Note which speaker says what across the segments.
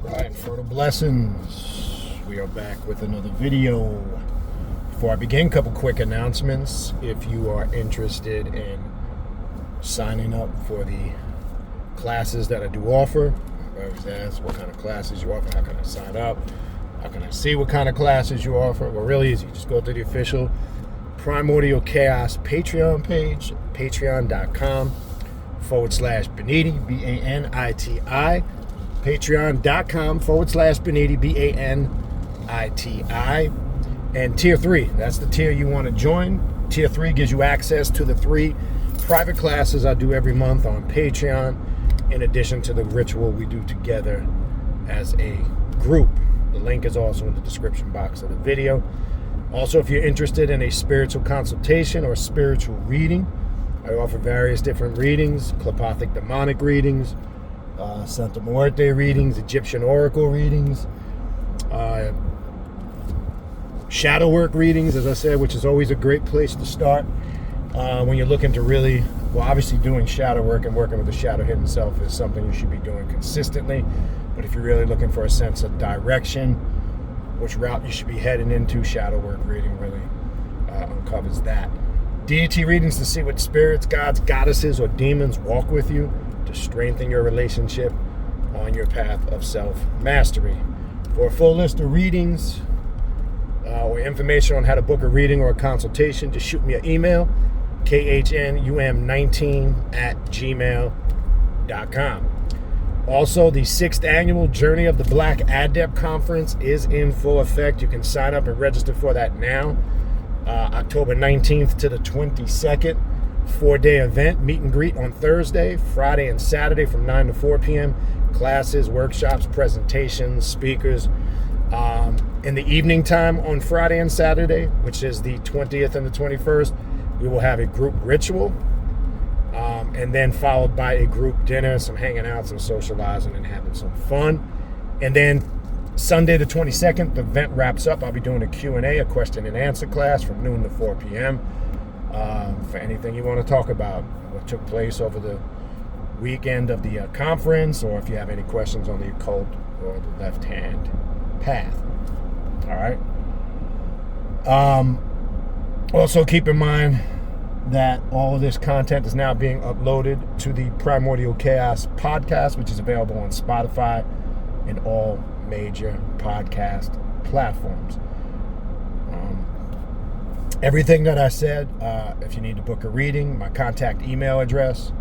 Speaker 1: Right, fertile blessings. We are back with another video. Before I begin, a couple quick announcements. If you are interested in signing up for the classes that I do offer, I always ask what kind of classes you offer, how can I sign up, how can I see what kind of classes you offer. Well, really easy. Just go to the official Primordial Chaos Patreon page, patreon.com/Baniti, Baniti. Patreon.com/Baniti, Baniti. And Tier 3, that's the tier you want to join. Tier 3 gives you access to the 3 private classes I do every month on Patreon, in addition to the ritual we do together as a group. The link is also in the description box of the video. Also, if you're interested in a spiritual consultation or spiritual reading, I offer various different readings: Clepothic demonic readings, Santa Muerte readings, Egyptian oracle readings, shadow work readings, as I said, which is always a great place to start when you're looking to really, well, obviously doing shadow work and working with the shadow hidden self is something you should be doing consistently. But if you're really looking for a sense of direction, which route you should be heading into, shadow work reading really uncovers that. Deity readings to see what spirits, gods, goddesses, or demons walk with you to strengthen your relationship on your path of self-mastery. For a full list of readings or information on how to book a reading or a consultation, just shoot me an email, khnum19@gmail.com. Also, the 6th annual Journey of the Black Adept Conference is in full effect. You can sign up and register for that now. October 19th to the 22nd. 4-day event, meet and greet on Thursday, Friday, and Saturday from 9 to 4 p.m. Classes, workshops, presentations, speakers. In the evening time on Friday and Saturday, which is the 20th and the 21st, we will have a group ritual, and then followed by a group dinner, some hanging out, some socializing, and having some fun. And then Sunday the 22nd, the event wraps up. I'll be doing a Q&A, a question and answer class from noon to 4 p.m. For anything you want to talk about, what took place over the weekend of the conference, or if you have any questions on the occult or the left-hand path. All right. Also, keep in mind that all of this content is now being uploaded to the Primordial Chaos podcast, which is available on Spotify and all major podcast platforms. Everything that I said, if you need to book a reading, my contact email address,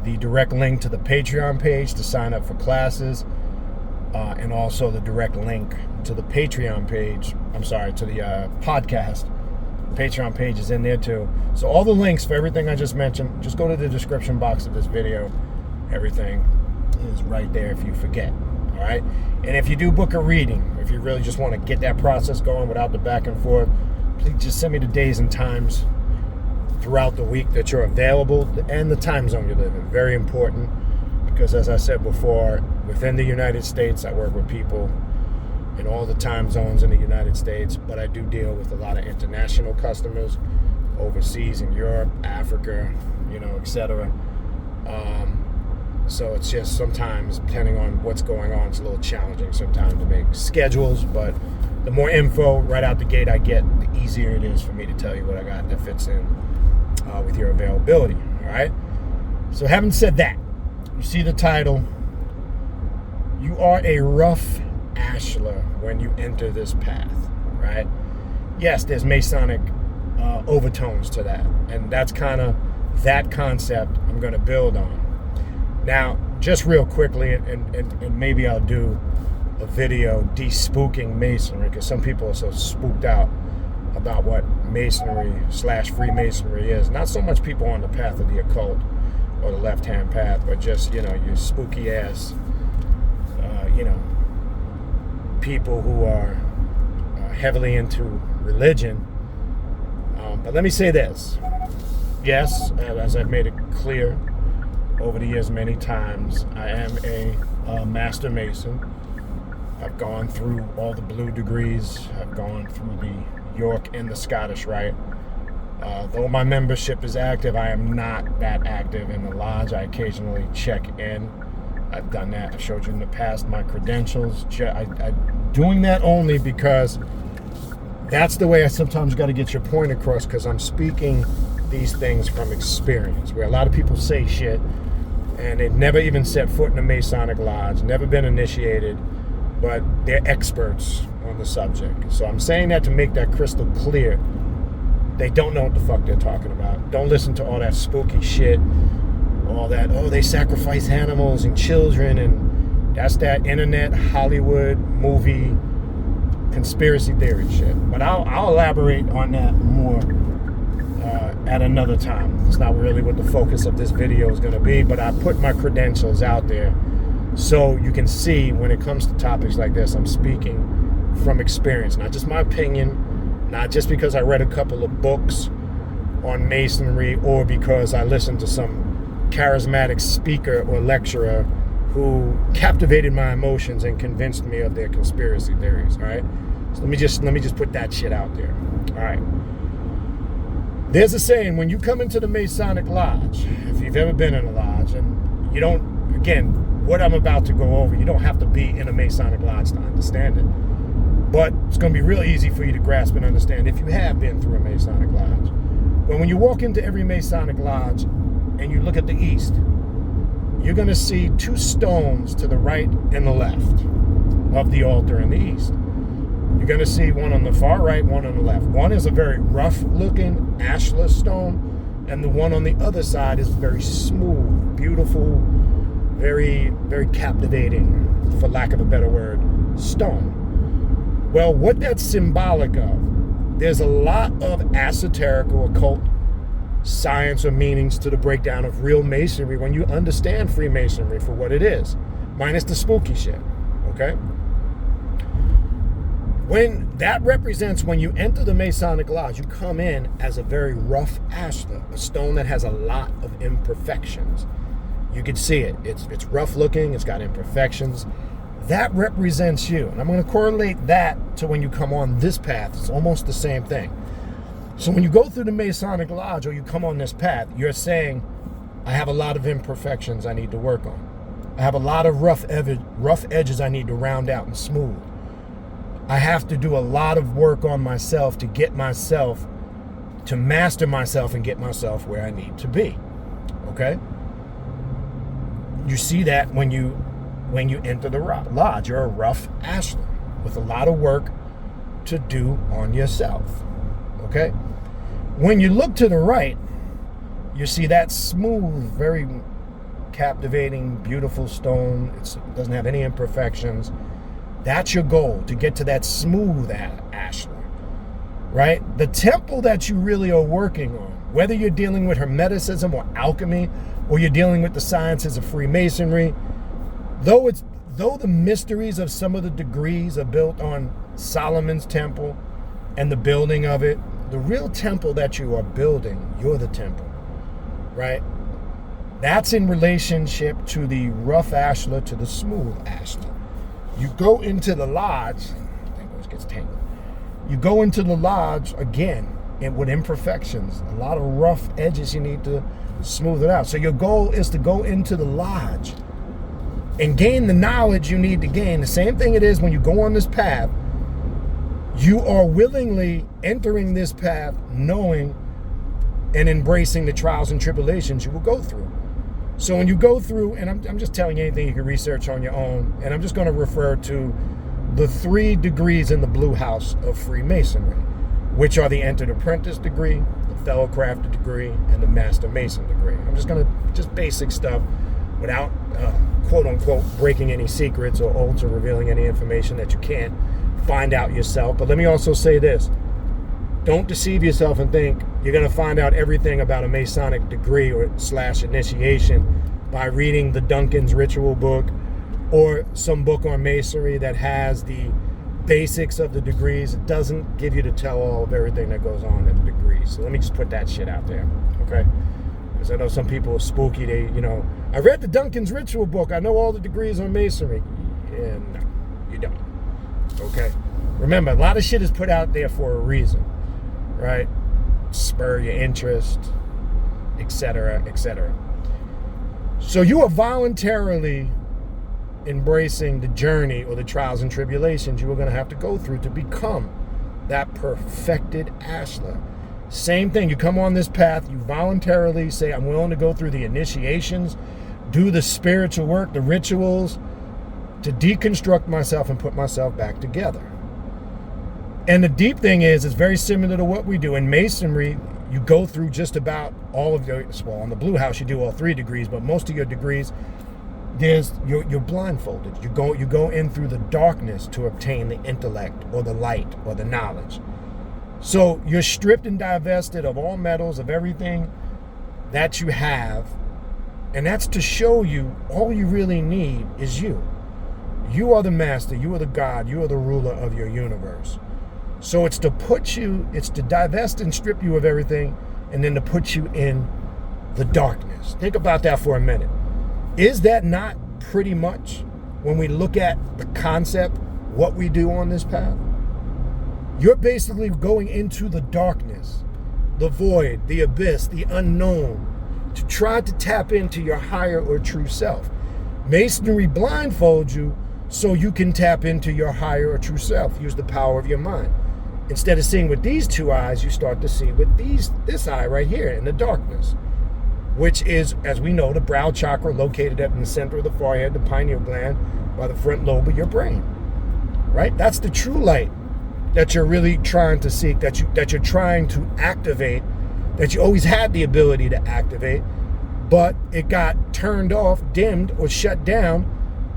Speaker 1: the direct link to the Patreon page to sign up for classes, and also the direct link to the Patreon page, to the podcast. The Patreon page is in there too. So all the links for everything I just mentioned, just go to the description box of this video. Everything is right there if you forget. All right? And if you do book a reading, if you really just want to get that process going without the back and forth, please just send me the days and times throughout the week that you're available and the time zone you live in. Very important, because as I said before, within the United States, I work with people in all the time zones in the United States, but I do deal with a lot of international customers overseas in Europe, Africa, etc. So it's just sometimes, depending on what's going on, it's a little challenging sometimes to make schedules, but the more info right out the gate I get, the easier it is for me to tell you what I got that fits in with your availability. All right. So having said that, you see the title. You are a rough Ashlar when you enter this path, right? Yes, there's Masonic overtones to that, and that's kind of that concept I'm going to build on. Now, just real quickly, and maybe I'll do a video de-spooking Masonry, because some people are so spooked out about what Masonry/Freemasonry is. Not so much people on the path of the occult or the left-hand path, but just, your spooky ass, people who are heavily into religion. But let me say this. Yes, as I've made it clear over the years many times, I am a Master Mason. I've gone through all the blue degrees. I've gone through the York and the Scottish Rite. Though my membership is active, I am not that active in the lodge. I occasionally check in I've done that. I showed you in the past my credentials. I'm doing that only because that's the way I sometimes got to get your point across, because I'm speaking these things from experience, where a lot of people say shit and they've never even set foot in a Masonic lodge, never been initiated, but they're experts on the subject. So I'm saying that to make that crystal clear. They don't know what the fuck they're talking about. Don't listen to all that spooky shit, all that, oh, they sacrifice animals and children, and that's that internet Hollywood movie conspiracy theory shit. But I'll elaborate on that more at another time. It's not really what the focus of this video is going to be, but I put my credentials out there so you can see when it comes to topics like this, I'm speaking from experience, not just my opinion, not just because I read a couple of books on Masonry or because I listened to some charismatic speaker or lecturer who captivated my emotions and convinced me of their conspiracy theories. All right, so let me just put that shit out there. All right, there's a saying, when you come into the Masonic lodge, if you've ever been in a lodge, and you don't, again, what I'm about to go over, you don't have to be in a Masonic lodge to understand it, but it's going to be real easy for you to grasp and understand if you have been through a Masonic lodge. But when you walk into every Masonic lodge and you look at the east, you're going to see two stones to the right and the left of the altar in the east. You're going to see one on the far right, one on the left. One is a very rough-looking Ashlar stone, and the one on the other side is very smooth, beautiful, very, very captivating, for lack of a better word, stone. Well, what that's symbolic of, there's a lot of esoteric or occult science or meanings to the breakdown of real Masonry when you understand Freemasonry for what it is, minus the spooky shit, okay? When that represents, when you enter the Masonic lodge, you come in as a very rough ashlar, a stone that has a lot of imperfections. You can see it. It's rough looking. It's got imperfections. That represents you. And I'm going to correlate that to when you come on this path. It's almost the same thing. So when you go through the Masonic lodge or you come on this path, you're saying, I have a lot of imperfections I need to work on. I have a lot of rough edges I need to round out and smooth. I have to do a lot of work on myself to get myself, to master myself and get myself where I need to be. Okay? You see that when you enter the lodge. You're a rough ashlar with a lot of work to do on yourself. Okay? When you look to the right, you see that smooth, very captivating, beautiful stone. It doesn't have any imperfections. That's your goal, to get to that smooth ashlar, right? The temple that you really are working on, whether you're dealing with Hermeticism or alchemy, or you're dealing with the sciences of Freemasonry, though the mysteries of some of the degrees are built on Solomon's temple and the building of it, the real temple that you are building, you're the temple, right? That's in relationship to the rough ashlar, to the smooth ashlar. You go into the lodge, I think this gets tangled. You go into the lodge again with imperfections, a lot of rough edges you need to smooth it out. So your goal is to go into the lodge and gain the knowledge you need to gain. The same thing it is when you go on this path. You are willingly entering this path knowing and embracing the trials and tribulations you will go through. So when you go through, and I'm just telling you anything you can research on your own, and I'm just going to refer to the 3 degrees in the Blue House of Freemasonry, which are the Entered Apprentice degree, the Fellow Crafter degree, and the Master Mason degree. I'm just going to, just basic stuff without, quote unquote, breaking any secrets or ultra revealing any information that you can't find out yourself. But let me also say this. Don't deceive yourself and think you're going to find out everything about a Masonic degree or / initiation by reading the Duncan's Ritual book or some book on Masonry that has the basics of the degrees. It doesn't give you the tell-all of everything that goes on in the degrees. So let me just put that shit out there, okay? Because I know some people are spooky. I read the Duncan's Ritual book. I know all the degrees on Masonry. And no, you don't, okay? Remember, a lot of shit is put out there for a reason. Right? Spur your interest, etc., etc. So you are voluntarily embracing the journey or the trials and tribulations you are going to have to go through to become that perfected Ashlar. Same thing, you come on this path, you voluntarily say, I'm willing to go through the initiations, do the spiritual work, the rituals, to deconstruct myself and put myself back together. And the deep thing is, it's very similar to what we do in Masonry. You go through just about all of your, well, on the Blue House, you do all 3 degrees, but most of your degrees, you're blindfolded. You go in through the darkness to obtain the intellect or the light or the knowledge. So you're stripped and divested of all metals, of everything that you have. And that's to show you all you really need is you. You are the master. You are the God. You are the ruler of your universe. So it's to divest and strip you of everything, and then to put you in the darkness. Think about that for a minute. Is that not pretty much, when we look at the concept, what we do on this path? You're basically going into the darkness, the void, the abyss, the unknown, to try to tap into your higher or true self. Masonry blindfolds you so you can tap into your higher or true self. Use the power of your mind. Instead of seeing with these 2 eyes, you start to see with this eye right here in the darkness, which is, as we know, the brow chakra located in the center of the forehead, the pineal gland, by the front lobe of your brain. Right? That's the true light that you're really trying to seek, that you're trying to activate, that you always had the ability to activate, but it got turned off, dimmed, or shut down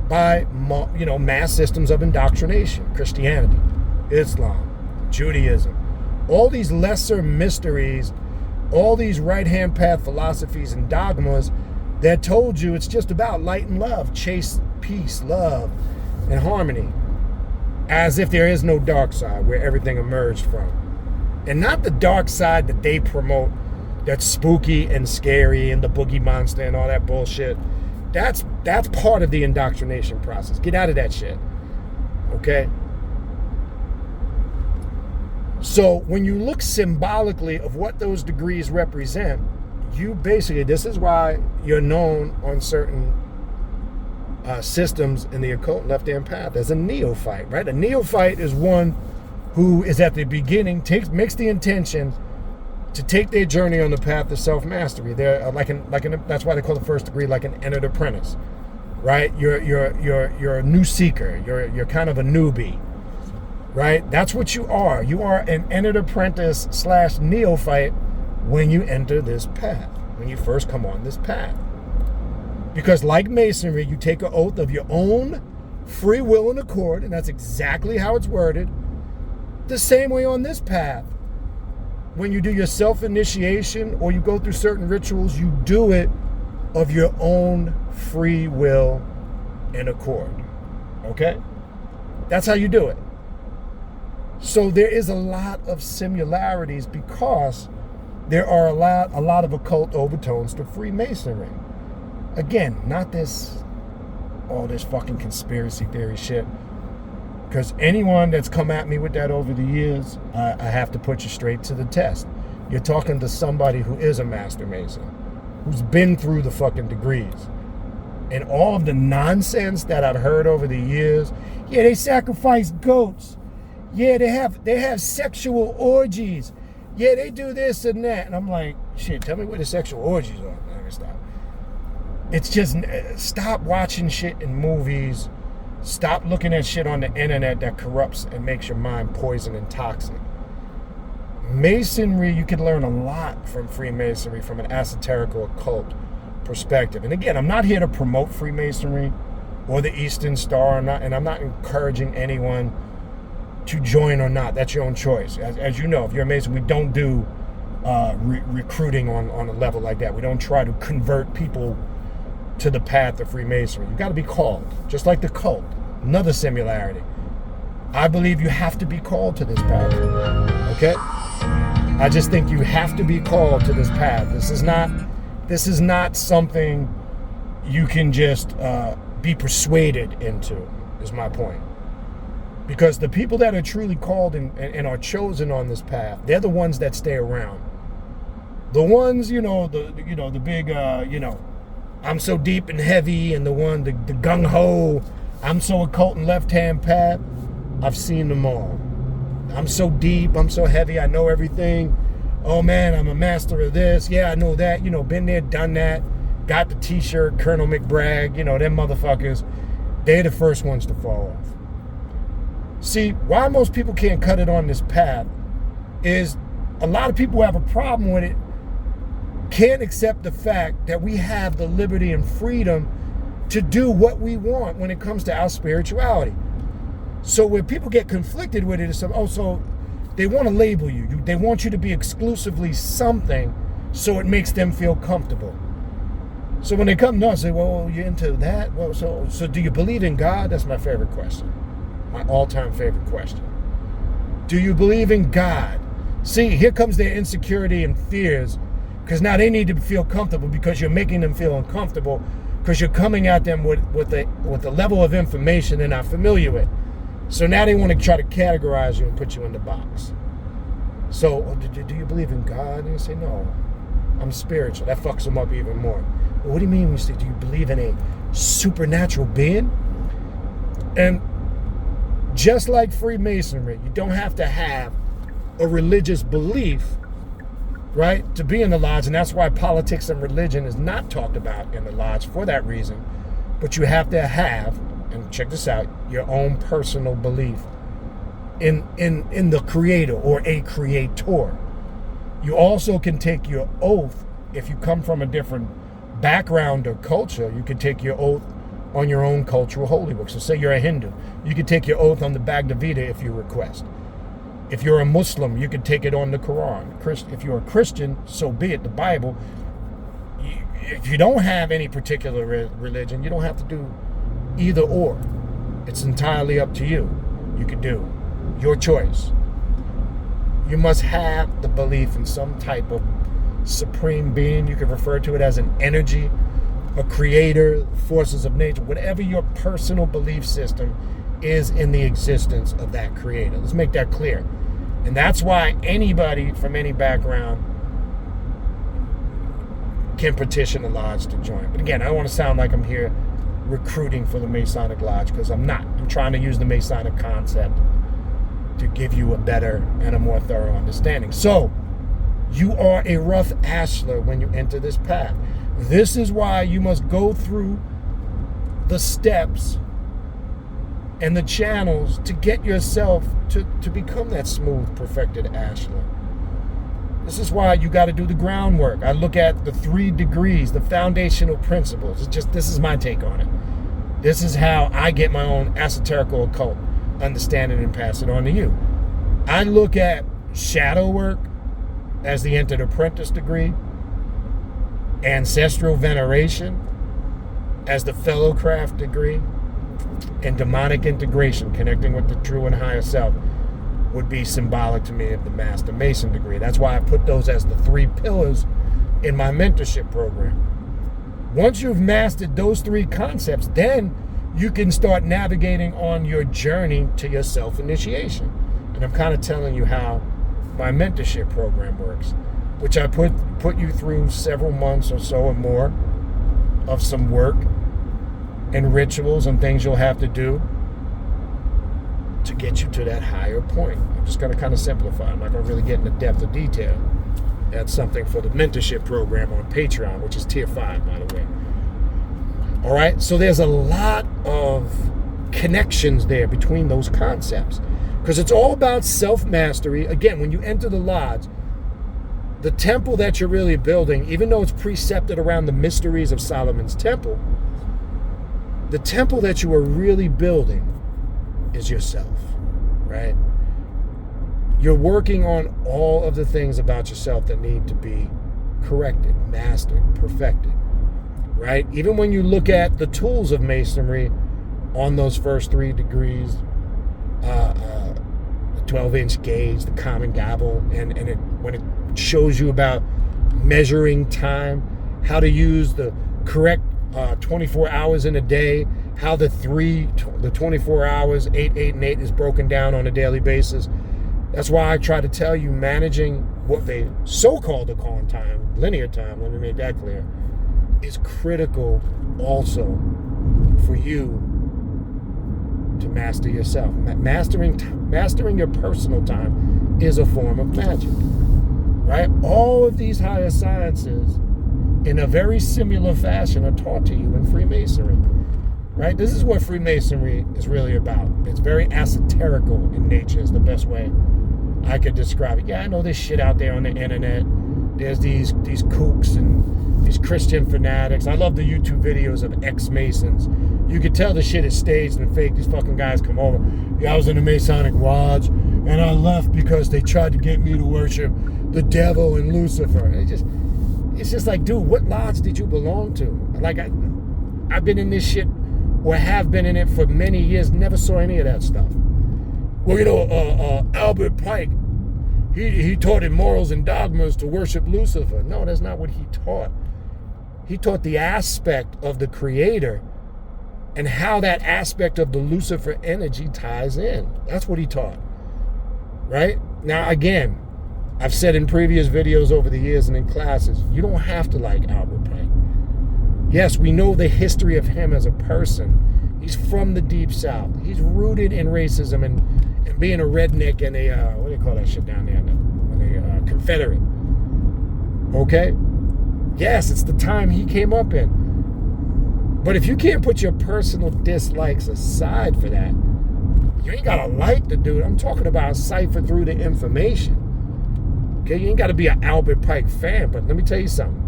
Speaker 1: by mass systems of indoctrination, Christianity, Islam, Judaism, all these lesser mysteries, all these right-hand path philosophies and dogmas that told you it's just about light and love, chase peace, love, and harmony, as if there is no dark side where everything emerged from. And not the dark side that they promote, that's spooky and scary and the boogie monster and all that bullshit. That's part of the indoctrination process. Get out of that shit. Okay? So when you look symbolically of what those degrees represent, you basically, this is why you're known on certain systems in the occult left-hand path as a neophyte, right? A neophyte is one who is at the beginning, makes the intention to take their journey on the path to self-mastery. They're that's why they call the first degree like an entered apprentice, right? You're a new seeker. You're kind of a newbie, right? That's what you are. You are an entered apprentice / neophyte when you enter this path, when you first come on this path. Because like Masonry, you take an oath of your own free will and accord, and that's exactly how it's worded. The same way on this path. When you do your self-initiation or you go through certain rituals, you do it of your own free will and accord. Okay? That's how you do it. So there is a lot of similarities because there are a lot of occult overtones to Freemasonry. Again, not all this fucking conspiracy theory shit. Because anyone that's come at me with that over the years, I have to put you straight to the test. You're talking to somebody who is a Master Mason, who's been through the fucking degrees. And all of the nonsense that I've heard over the years, yeah, they sacrifice goats. Yeah, they have sexual orgies. Yeah, they do this and that. And I'm like, shit, tell me where the sexual orgies are. Let me stop. It's just, stop watching shit in movies. Stop looking at shit on the internet that corrupts and makes your mind poison and toxic. Masonry, you can learn a lot from Freemasonry from an esoterical occult perspective. And again, I'm not here to promote Freemasonry or the Eastern Star, and I'm not encouraging anyone to join or not. That's your own choice. As you know, if you're a Mason, we don't do recruiting on a level like that. We don't try to convert people to the path of Freemasonry. You got to be called, just like the cult. Another similarity. I believe you have to be called to this path. Okay? I just think you have to be called to this path. This is not something you can just be persuaded into, is my point. Because the people that are truly called and are chosen on this path, they're the ones that stay around. The ones, the big, I'm so deep and heavy, and the gung-ho, I'm so occult and left-hand path. I've seen them all. I'm so deep, I'm so heavy, I know everything. Oh man, I'm a master of this. Yeah, I know that. Been there, done that. Got the t-shirt, Colonel McBragg. Them motherfuckers, they're the first ones to fall off. See, why most people can't cut it on this path is a lot of people who have a problem with it can't accept the fact that we have the liberty and freedom to do what we want when it comes to our spirituality. So when people get conflicted with it, it's so they want to label you. They want you to be exclusively something so it makes them feel comfortable. So when they come to us, say, well, you're into that? Well, so do you believe in God? That's my favorite question. My all-time favorite question. Do you believe in God? See, here comes their insecurity and fears, because now they need to feel comfortable because you're making them feel uncomfortable because you're coming at them with a level of information they're not familiar with. So now they want to try to categorize you and put you in the box. So, do you believe in God? And you say, no, I'm spiritual. That fucks them up even more. Well, what do you mean when you say, do you believe in a supernatural being? And just like Freemasonry, you don't have to have a religious belief, right, to be in the lodge. And that's why politics and religion is not talked about in the lodge for that reason. But you have to have, and check this out, your own personal belief in the creator or a creator. You also can take your oath if you come from a different background or culture. You can take your oath on your own cultural holy book. So say you're a Hindu, you can take your oath on the Bhagavad Gita if you request. If you're a Muslim, you can take it on the Quran. If you're a Christian, so be it, the Bible. If you don't have any particular religion, you don't have to do either or. It's entirely up to you. You can do your choice. You must have the belief in some type of supreme being. You can refer to it as an energy, a creator, forces of nature, whatever your personal belief system is in the existence of that creator. Let's make that clear. And that's why anybody from any background can petition the lodge to join. But again, I don't want to sound like I'm here recruiting for the Masonic Lodge, because I'm not. I'm trying to use the Masonic concept to give you a better and a more thorough understanding. So, you are a rough Ashlar when you enter this path. This is why you must go through the steps and the channels to get yourself to become that smooth, perfected Ashlar. This is why you got to do the groundwork. I look at the 3 degrees, the foundational principles. This is my take on it. This is how I get my own esoterical occult understanding and pass it on to you. I look at shadow work as the entered apprentice degree, ancestral veneration as the fellowcraft degree, and demonic integration, connecting with the true and higher self, would be symbolic to me of the Master Mason degree. That's why I put those as the 3 pillars in my mentorship program. Once you've mastered those 3 concepts, then you can start navigating on your journey to your self-initiation. And I'm kind of telling you how my mentorship program works, which I put you through several months or so or more of some work and rituals and things you'll have to do to get you to that higher point. I'm just going to kind of simplify. I'm not going to really get into depth of detail. That's something for the mentorship program on Patreon, which is tier 5, by the way. All right, so there's a lot of connections there between those concepts, because it's all about self-mastery. Again, when you enter the lodge, the temple that you're really building, even though it's precepted around the mysteries of Solomon's temple, the temple that you are really building is yourself, right? You're working on all of the things about yourself that need to be corrected, mastered, perfected, right? Even when you look at the tools of Masonry on those first 3 degrees, the 12-inch gauge, the common gavel, and when it shows you about measuring time, how to use the correct 24 hours in a day, how the 24 hours, 8, 8, and 8 is broken down on a daily basis. That's why I try to tell you, managing what they so-called call time, linear time, let me make that clear, is critical also for you to master yourself. Mastering your personal time is a form of magic, right? All of these higher sciences, in a very similar fashion, are taught to you in Freemasonry, right? This is what Freemasonry is really about. It's very esoterical in nature, is the best way I could describe it. Yeah, I know there's shit out there on the internet. There's these kooks and these Christian fanatics. I love the YouTube videos of ex-Masons. You could tell the shit is staged and fake. These fucking guys come over. Yeah, I was in a Masonic lodge and I left because they tried to get me to worship the devil and Lucifer. It's just like, dude, what lodge did you belong to? Like, I've been in this shit, or have been in it for many years, never saw any of that stuff. Well, you know, Albert Pike, he taught in morals and dogmas to worship Lucifer. No, that's not what he taught. He taught the aspect of the Creator and how that aspect of the Lucifer energy ties in. That's what he taught, right? Now, again, I've said in previous videos over the years and in classes, you don't have to like Albert Pike. Yes, we know the history of him as a person. He's from the Deep South. He's rooted in racism and being a redneck and a, what do you call that shit down there? A Confederate. Okay? Yes, it's the time he came up in. But if you can't put your personal dislikes aside for that, you ain't gotta like the dude. I'm talking about cipher through the information. Okay, you ain't gotta be an Albert Pike fan, but let me tell you something.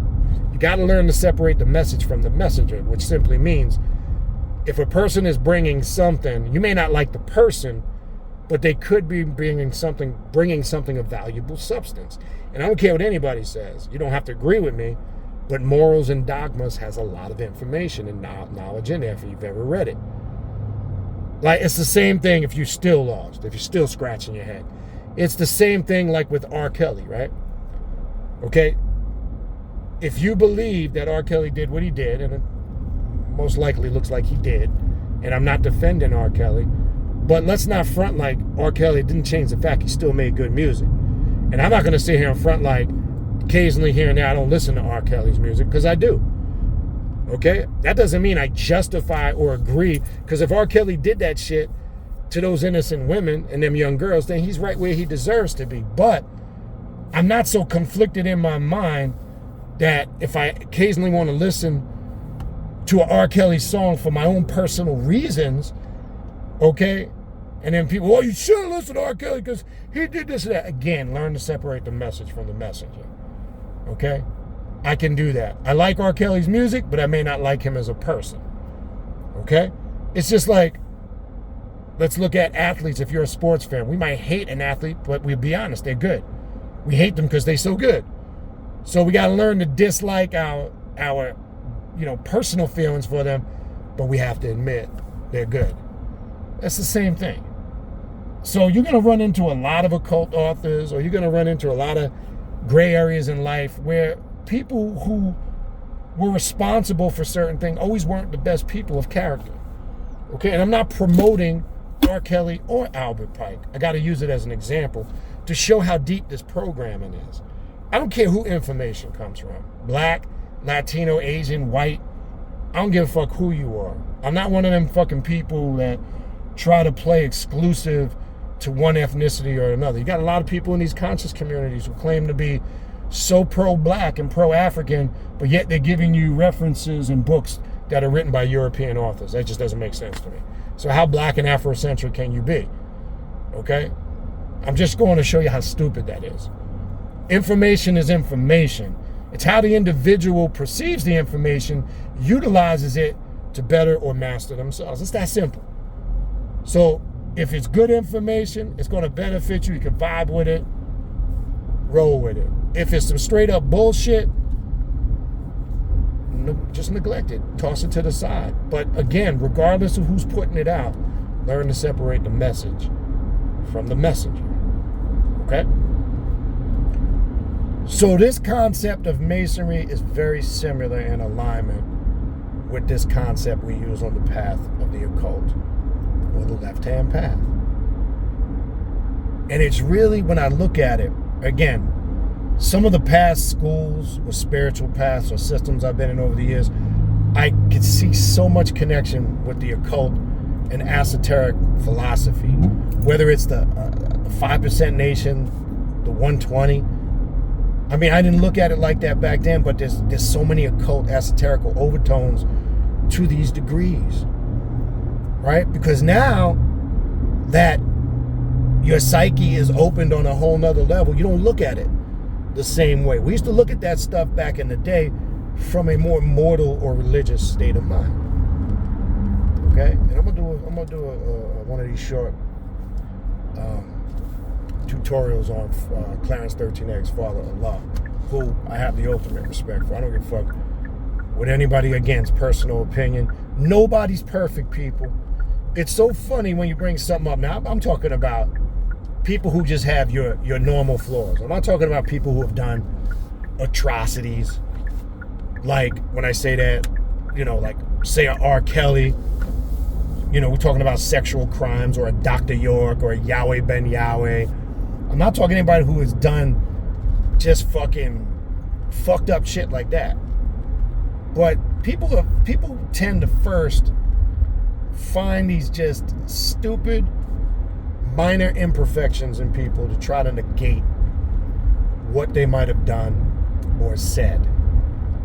Speaker 1: You gotta learn to separate the message from the messenger, which simply means if a person is bringing something, you may not like the person, but they could be bringing something of valuable substance. And I don't care what anybody says. You don't have to agree with me, but Morals and Dogmas has a lot of information and knowledge in there if you've ever read it. Like, it's the same thing if you're still lost, if you're still scratching your head. It's the same thing like with R. Kelly, right? Okay? If you believe that R. Kelly did what he did, and it most likely looks like he did, and I'm not defending R. Kelly, but let's not front like R. Kelly didn't change the fact he still made good music. And I'm not going to sit here and front like occasionally here and there I don't listen to R. Kelly's music, because I do. Okay? That doesn't mean I justify or agree, because if R. Kelly did that shit to those innocent women and them young girls, then he's right where he deserves to be. But I'm not so conflicted in my mind that if I occasionally want to listen to an R. Kelly song for my own personal reasons, okay, and then people, oh, you shouldn't listen to R. Kelly because he did this and that. Again, learn to separate the message from the messenger, okay? I can do that. I like R. Kelly's music, but I may not like him as a person, okay? It's just like, let's look at athletes. If you're a sports fan, we might hate an athlete, but we'll be honest, they're good. We hate them because they're so good. So we got to learn to dislike our personal feelings for them, but we have to admit they're good. That's the same thing. So you're going to run into a lot of occult authors, or you're going to run into a lot of gray areas in life where people who were responsible for certain things always weren't the best people of character. Okay, and I'm not promoting R. Kelly or Albert Pike. I got to use it as an example to show how deep this programming is. I don't care who information comes from. Black, Latino, Asian, white. I don't give a fuck who you are. I'm not one of them fucking people that try to play exclusive to one ethnicity or another. You got a lot of people in these conscious communities who claim to be so pro-black and pro-African, but yet they're giving you references and books that are written by European authors. That just doesn't make sense to me. So how black and Afrocentric can you be? Okay? I'm just going to show you how stupid that is. Information is information. It's how the individual perceives the information, utilizes it to better or master themselves. It's that simple. So if it's good information, it's going to benefit you. You can vibe with it, roll with it. If it's some straight up bullshit, just neglect it. Toss it to the side. But again, regardless of who's putting it out, learn to separate the message from the messenger. Okay? So this concept of masonry is very similar in alignment with this concept we use on the path of the occult, or the left-hand path. And it's really, when I look at it, again, some of the past schools or spiritual paths or systems I've been in over the years, I could see so much connection with the occult and esoteric philosophy, whether it's the 5% nation, the 120. I mean, I didn't look at it like that back then, but there's so many occult, esoterical overtones to these degrees, right? Because now that your psyche is opened on a whole nother level, you don't look at it the same way. We used to look at that stuff back in the day from a more mortal or religious state of mind. Okay, and I'm gonna do one of these short tutorials on Clarence 13X, Father Allah, who I have the ultimate respect for. I don't give a fuck with anybody against personal opinion. Nobody's perfect, people. It's so funny when you bring something up. Now, I'm talking about people who just have your normal flaws. I'm not talking about people who have done atrocities. Like, when I say that, like, say a R. Kelly, we're talking about sexual crimes, or a Dr. York, or a Yahweh Ben Yahweh. I'm not talking anybody who has done just fucking fucked up shit like that. But people tend to first find these just stupid, minor imperfections in people to try to negate what they might have done or said.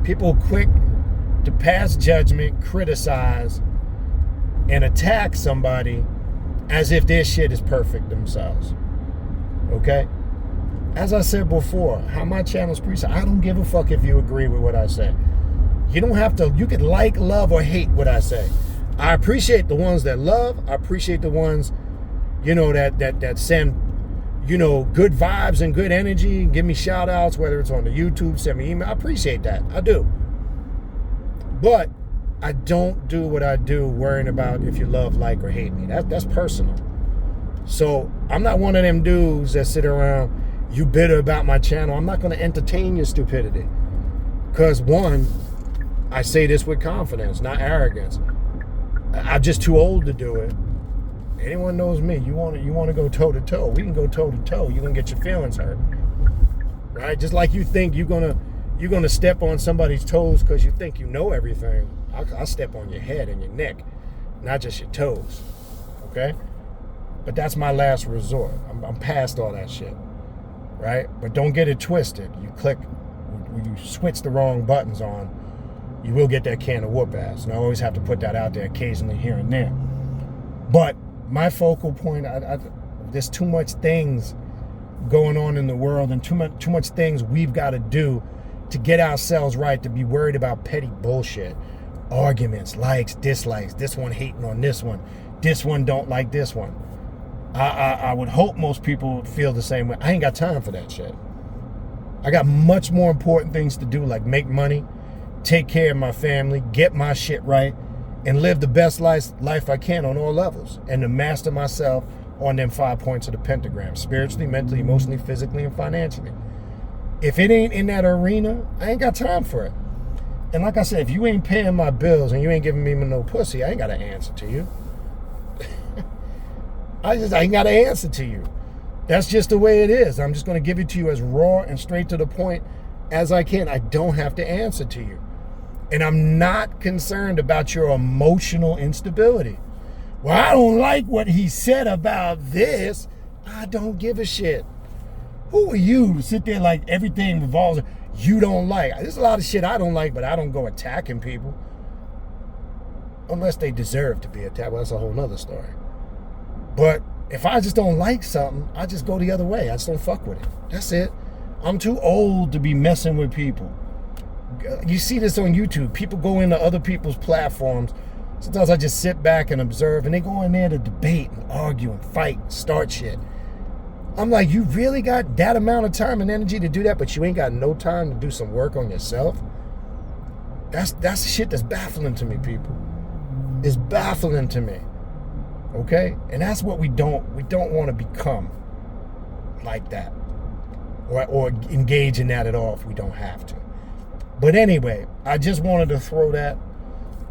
Speaker 1: People are quick to pass judgment, criticize, and attack somebody as if their shit is perfect themselves. Okay? As I said before, how my channel's preached, I don't give a fuck if you agree with what I say. You don't have to, you can like, love, or hate what I say. I appreciate the ones that love. I appreciate the ones, that send, good vibes and good energy, give me shout outs, whether it's on the YouTube, send me email. I appreciate that. I do. But I don't do what I do worrying about if you love, like, or hate me. That's personal. So I'm not one of them dudes that sit around, you bitter about my channel. I'm not going to entertain your stupidity. Because one, I say this with confidence, not arrogance. I'm just too old to do it. Anyone knows me. You want to go toe to toe. We can go toe to toe. You're gonna get your feelings hurt, right? Just like you think you're gonna step on somebody's toes because you think you know everything. I'll step on your head and your neck, not just your toes. Okay? But that's my last resort. I'm past all that shit, right? But don't get it twisted. You switch the wrong buttons on, you will get that can of whoop ass. And I always have to put that out there occasionally here and there. But my focal point, there's too much things going on in the world, and too much things we've got to do to get ourselves right, to be worried about petty bullshit. Arguments, likes, dislikes, this one hating on this one don't like this one. I would hope most people feel the same way. I ain't got time for that shit. I got much more important things to do, like make money, take care of my family, get my shit right, and live the best life I can on all levels, and to master myself on them 5 points of the pentagram: spiritually, mentally, emotionally, physically, and financially. If it ain't in that arena, I ain't got time for it. And like I said, if you ain't paying my bills and you ain't giving me no pussy, I ain't got to answer to you. I ain't got to answer to you. That's just the way it is. I'm just going to give it to you as raw and straight to the point as I can. I don't have to answer to you. And I'm not concerned about your emotional instability. Well, I don't like what he said about this. I don't give a shit. Who are you to sit there like everything revolves? You don't like. There's a lot of shit I don't like, but I don't go attacking people. Unless they deserve to be attacked. Well, that's a whole nother story. But if I just don't like something, I just go the other way. I just don't fuck with it. That's it. I'm too old to be messing with people. You see this on YouTube. People go into other people's platforms. Sometimes I just sit back and observe, and they go in there to debate and argue and fight and start shit. I'm like, you really got that amount of time and energy to do that, but you ain't got no time to do some work on yourself? That's shit that's baffling to me, people. It's baffling to me. Okay? And that's what we don't want to become like that. Or engage in that at all if we don't have to. But anyway, I just wanted to throw that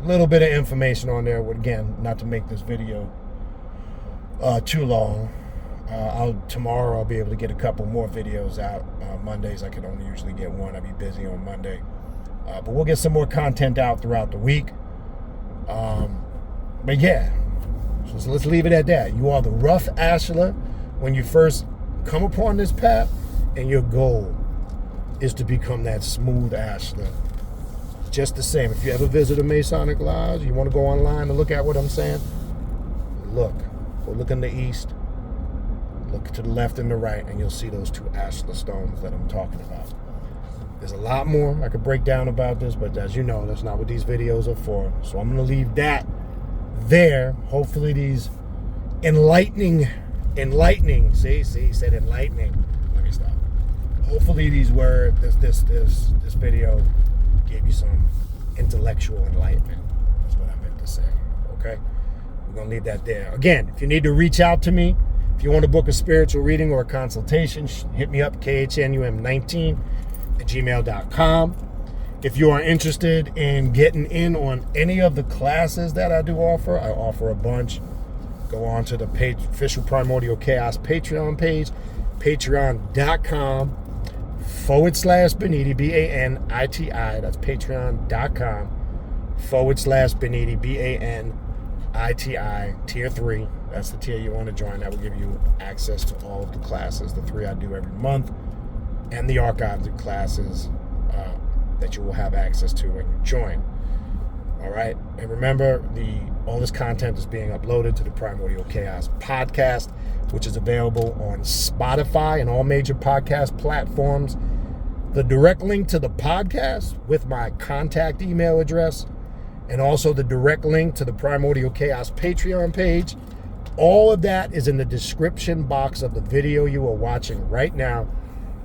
Speaker 1: little bit of information on there. Again, not to make this video too long. Tomorrow I'll be able to get a couple more videos out. Mondays I can only usually get one. I'll be busy on Monday. But we'll get some more content out throughout the week. But yeah, so let's leave it at that. You are the rough Ashlar when you first come upon this path, and your goal is to become that smooth Ashlar. Just the same, if you ever visit a Masonic Lodge, you want to go online and look at what I'm saying, go look in the east, look to the left and the right, and you'll see those two Ashlar stones that I'm talking about. There's a lot more I could break down about this, but as you know, that's not what these videos are for. So I'm going to leave that there. Hopefully these enlightening, see, said enlightening. Let me stop. Hopefully these words, this video gave you some intellectual enlightenment. That's what I meant to say, okay? We're going to leave that there. Again, if you need to reach out to me, if you want to book a spiritual reading or a consultation, hit me up, khnum19@gmail.com. If you are interested in getting in on any of the classes that I do offer, I offer a bunch. Go on to the official Primordial Chaos Patreon page, patreon.com/Baniti, Baniti. That's patreon.com/Baniti, Baniti, tier 3. That's the tier you want to join. That will give you access to all of the classes, the 3 I do every month, and the archives of classes that you will have access to when you join. All right, and remember, all this content is being uploaded to the Primordial Chaos podcast, which is available on Spotify and all major podcast platforms. The direct link to the podcast with my contact email address, and also the direct link to the Primordial Chaos Patreon page, all of that is in the description box of the video you are watching right now,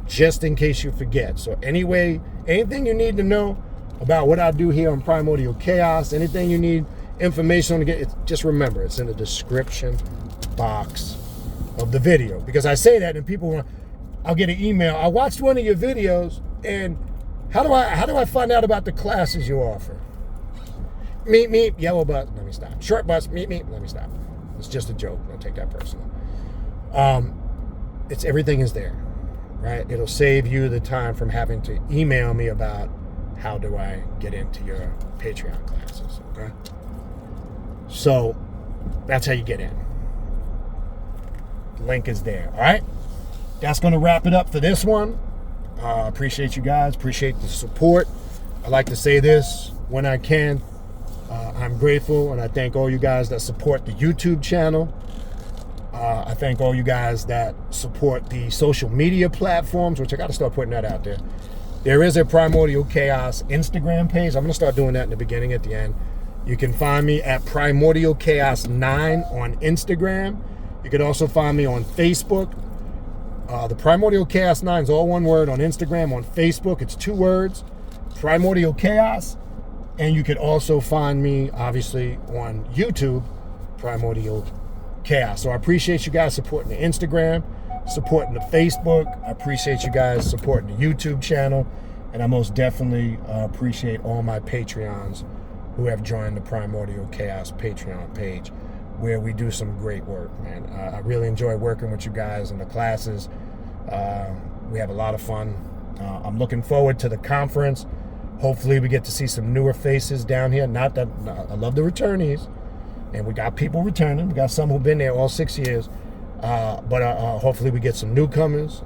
Speaker 1: just in case you forget. So anyway, anything you need to know about what I do here on Primordial Chaos, anything you need information on to get, just remember, it's in the description box of the video. Because I say that and people I'll get an email, I watched one of your videos, and how do I find out about the classes you offer? Meep, yellow bus, let me stop. Short bus, meep, let me stop. It's just a joke, don't take that personal. Everything is there, right? It'll save you the time from having to email me about how do I get into your Patreon classes, okay? So that's how you get in. The link is there, all right? That's going to wrap it up for this one. Appreciate you guys. Appreciate the support. I like to say this when I can. I'm grateful, and I thank all you guys that support the YouTube channel. I thank all you guys that support the social media platforms, which I got to start putting that out there. There is a Primordial Chaos Instagram page. I'm going to start doing that in the beginning, at the end. You can find me at Primordial Chaos 9 on Instagram. You can also find me on Facebook. The Primordial Chaos 9 is all one word on Instagram. On Facebook, it's 2 words, Primordial Chaos. And you can also find me, obviously, on YouTube, Primordial Chaos. So I appreciate you guys supporting the Instagram, supporting the Facebook. I appreciate you guys supporting the YouTube channel. And I most definitely appreciate all my Patreons who have joined the Primordial Chaos Patreon page, where we do some great work, man. I really enjoy working with you guys in the classes. We have a lot of fun. I'm looking forward to the conference. Hopefully we get to see some newer faces down here. Not that I love the returnees, and we got people returning. We got some who've been there all 6 years, but hopefully we get some newcomers.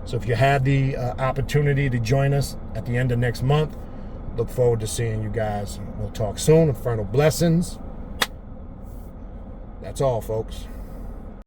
Speaker 1: So if you have the opportunity to join us at the end of next month, look forward to seeing you guys. We'll talk soon. Infernal blessings. That's all, folks.